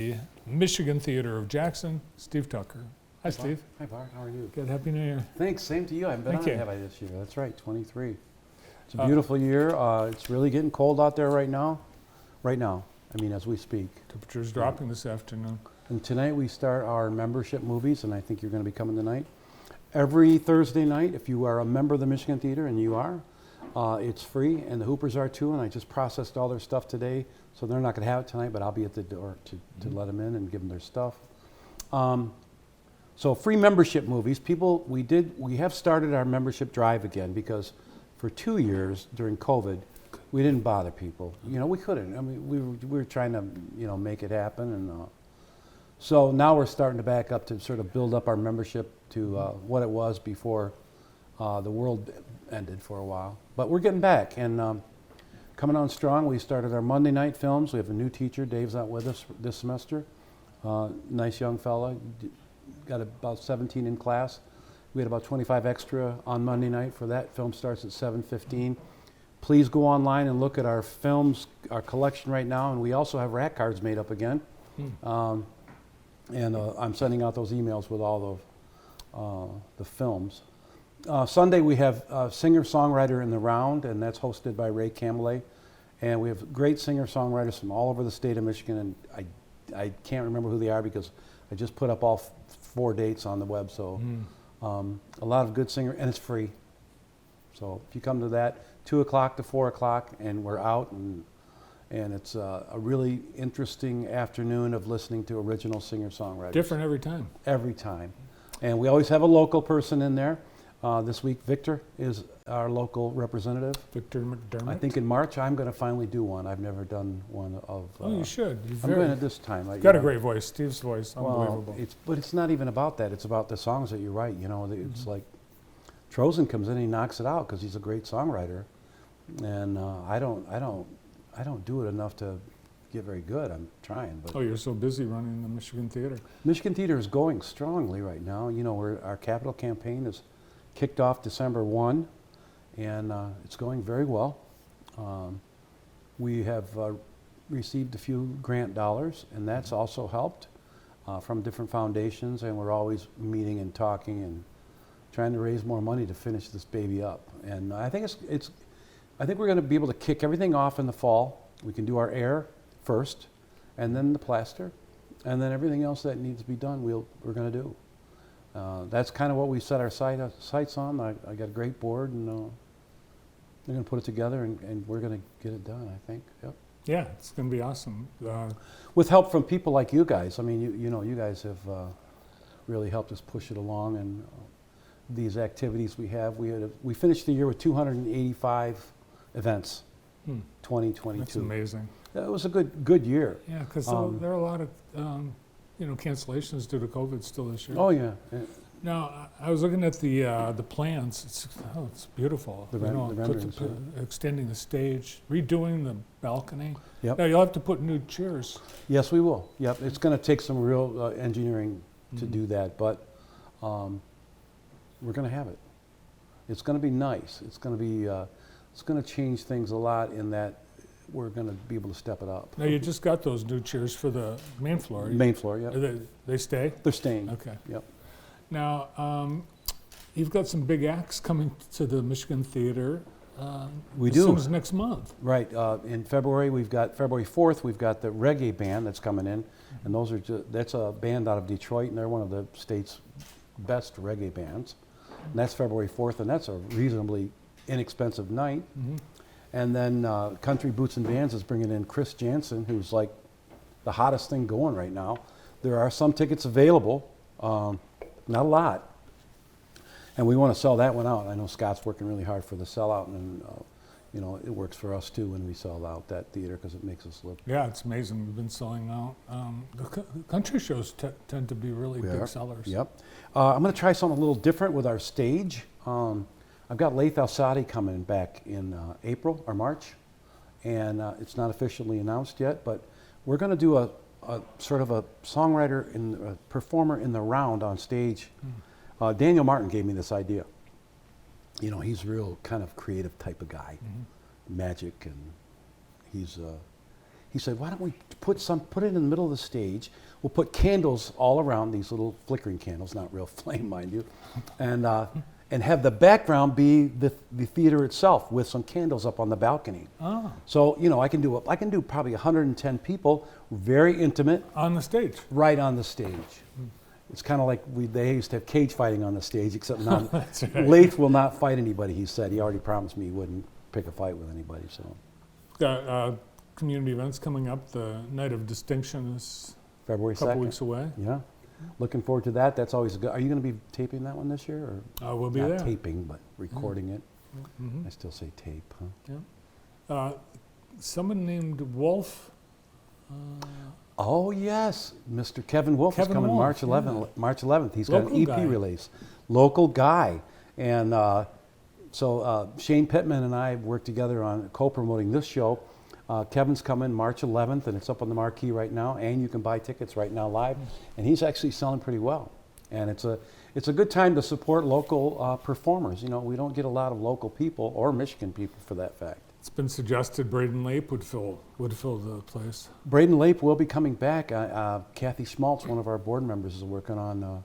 the Michigan Theater of Jackson, Steve Tucker. Hi, Steve. Hi, Bart. How are you? Good. Happy New Year. Thanks. Same to you. I haven't been Thank on you. have I this year? That's right, 23. It's a beautiful year. It's really getting cold out there right now. Right now, I mean, as we speak. Temperature's dropping this afternoon. And tonight we start our membership movies, and I think you're going to be coming tonight. Every Thursday night, if you are a member of the Michigan Theater, and you are, it's free, and the Hoopers are too, and I just processed all their stuff today, so they're not going to have it tonight, but I'll be at the door to let them in and give them their stuff. So free membership movies, we have started our membership drive again because for 2 years during COVID, we didn't bother people. You know, we couldn't. I mean, we were trying to, make it happen. And so now we're starting to back up to sort of build up our membership to what it was before the world ended for a while. But we're getting back and coming on strong. We started our Monday night films. We have a new teacher. Dave's not with us this semester. Nice young fella. Got about 17 in class. We had about 25 extra on Monday night for that. Film starts at 7:15. Please go online and look at our films, our collection right now, and we also have rack cards made up again. I'm sending out those emails with all of the films. Sunday we have Singer-Songwriter in the Round, and that's hosted by Ray Camellet. And we have great singer-songwriters from all over the state of Michigan, and I can't remember who they are because I just put up all 4 dates on the web. So a lot of good singer, and it's free. So if you come to that, 2 o'clock to 4 o'clock, and we're out, and it's a really interesting afternoon of listening to original singer-songwriters. Different every time. Every time. And we always have a local person in there. This week, Victor is our local representative. Victor McDermott. I think in March I'm going to finally do one. I've never done one of... Oh, you should. I'm doing it this time. Got a great voice. Steve's voice, unbelievable. But it's not even about that. It's about the songs that you write. It's like Trozen comes in and he knocks it out because he's a great songwriter, and I don't do it enough to get very good. I'm trying, but You're so busy running the Michigan Theater. Michigan Theater is going strongly right now. Our capital campaign is kicked off December 1, and it's going very well. We have received a few grant dollars, and that's also helped from different foundations, and we're always meeting and talking and trying to raise more money to finish this baby up. And I think I think we're going to be able to kick everything off in the fall. We can do our air first, and then the plaster, and then everything else that needs to be done, we're going to do. That's kind of what we set our sights on. I got a great board, and they're going to put it together, and we're going to get it done, I think. Yep. Yeah, it's going to be awesome. With help from people like you guys. I mean, you guys have really helped us push it along, and these activities we have. We finished the year with 285 events. 2022. That's amazing. It was a good year. Yeah, because there are a lot of cancellations due to COVID still this year. Oh yeah. Now I was looking at the plans. It's beautiful. The renderings, extending the stage, redoing the balcony. Yep. Now you'll have to put new chairs. Yes, we will. Yep. It's going to take some real engineering to do that, but we're going to have it. It's going to be nice. It's going to be. It's going to change things a lot in that we're going to be able to step it up. Now you just got those new chairs for the main floor. Main floor, yeah. They stay? They're staying. Okay. Yep. Now you've got some big acts coming to the Michigan Theater. We as do. soon as next month. Right. In February, February 4th, we've got the reggae band that's coming in, and that's a band out of Detroit, and they're one of the state's best reggae bands. And that's February 4th, and that's a reasonably inexpensive night. And then Country Boots and Bands is bringing in Chris Jansen, who's like the hottest thing going right now. There are some tickets available, not a lot, and we want to sell that one out. I know Scott's working really hard for the sellout, and it works for us too when we sell out that theater because it makes us look. Yeah, it's amazing. We've been selling out. The country shows tend to be really big sellers. Yep. I'm going to try something a little different with our stage. I've got Laith Al-Sadi coming back in April or March, and it's not officially announced yet, but we're going to do a sort of a songwriter and a performer in the round on stage. Daniel Martin gave me this idea. He's a real kind of creative type of guy, magic, and he said, why don't we put it in the middle of the stage? We'll put candles all around, these little flickering candles, not real flame, mind you, and have the background be the theater itself with some candles up on the balcony. Oh, So, I can do probably 110 people, very intimate, on the stage. right on the stage. It's kind of like they used to have cage fighting on the stage, except now That's right. Lath will not fight anybody, he said. He already promised me he wouldn't pick a fight with anybody, so. Got community events coming up. The Night of Distinction is February a couple 2nd. weeks away. Yeah. Looking forward to that. That's always good. Are you going to be taping that one this year? Or We'll be not there. taping, but recording it? Mhm. I still say tape, huh? Someone named Wolf. Oh, yes. Mr. Kevin Wolf is Kevin coming Wolf, March 11th. March 11th. He's got Local an EP guy. release. Local guy. And so Shane Pittman and I worked together on co-promoting this show. Kevin's coming March 11th, and it's up on the marquee right now, and you can buy tickets right now live. And he's actually selling pretty well. And it's a good time to support local performers. We don't get a lot of local people, or Michigan people for that fact. It's been suggested Braden Lape would fill the place. Braden Lape will be coming back. Kathy Schmaltz, one of our board members, is working on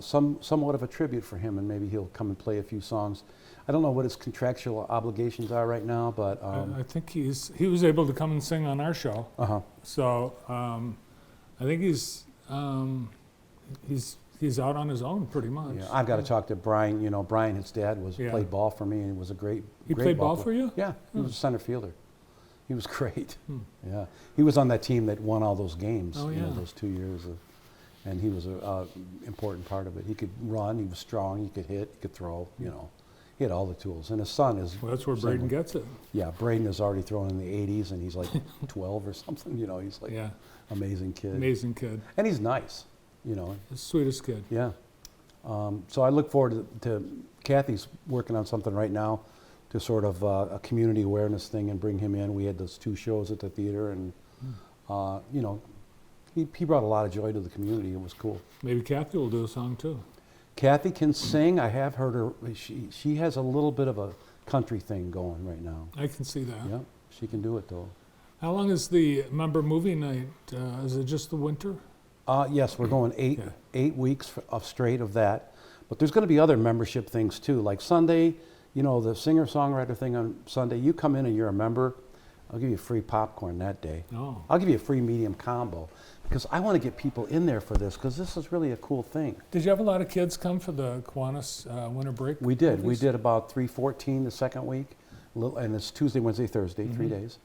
somewhat of a tribute for him, and maybe he'll come and play a few songs. I don't know what his contractual obligations are right now, but I think he was able to come and sing on our show. uh-huh. So I think he's out on his own pretty much. Yeah, I've got to talk to Brian. Brian, his dad, Yeah. played ball for me, and he was a great. He great played ball player. for you? Yeah, he was a center fielder. He was great. Hmm. Yeah, he was on that team that won all those games. Oh, yeah. Those 2 years and he was a important part of it. He could run. He was strong. He could hit. He could throw. He had all the tools. And his son is. Well, that's where Braden gets it. Yeah, Braden is already thrown in the 80s, and he's like 12 or something. He's like Yeah, amazing kid. amazing kid. And he's nice. The sweetest kid. Yeah. So I look forward to Kathy's working on something right now to sort of a community awareness thing and bring him in. We had those 2 shows at the theater, and he brought a lot of joy to the community. It was cool. Maybe Kathy will do a song too. Kathy can sing. I have heard her. She has a little bit of a country thing going right now. I can see that. Yeah, she can do it though. How long is the member movie night? Is it just the winter? Yes, we're going Yeah. 8 weeks straight of that. But there's going to be other membership things too. Like Sunday, the singer-songwriter thing on Sunday, you come in and you're a member, I'll give you free popcorn that day. Oh, I'll give you a free medium combo because I want to get people in there for this because this is really a cool thing. did you have a lot of kids come for the Kiwanis winter break? We did. We movies? did about 314 the second week, and it's Tuesday, Wednesday, Thursday, 3 Mhm. days,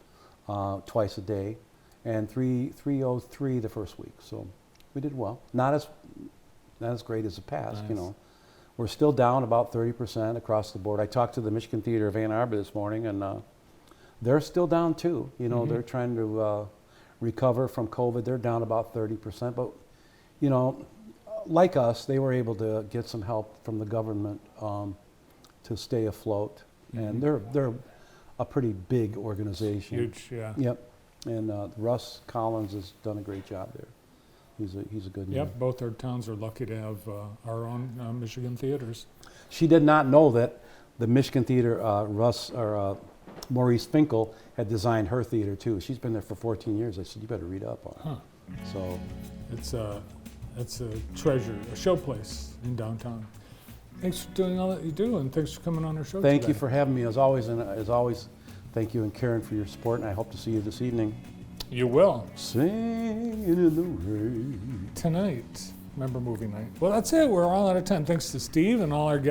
twice a day, and 303 the first week. So we did well. Not as great as the past, Nice. We're still down about 30% across the board. I talked to the Michigan Theater of Ann Arbor this morning, and they're still down too. Mhm. They're trying to recover from COVID. They're down about 30%, but like us, they were able to get some help from the government to stay afloat, and Mhm. they're a pretty big organization. Huge, yeah. Yep, and Russ Collins has done a great job there. He's a good man. Yep, both our towns are lucky to have our own Michigan theaters. She did not know that the Michigan Theater, Maurice Finkel had designed her theater too. She's been there for 14 years. I said, you better read up on it. Huh. So, It's a treasure, a showplace in downtown. Thanks for doing all that you do, and thanks for coming on our show thank today. you for having me as always, and as always, thank you and Karen for your support, and I hope to see you this evening. You will. Singing in the rain. Tonight, member movie night. Well, that's it. We're all out of time. Thanks to Steve and all our guests.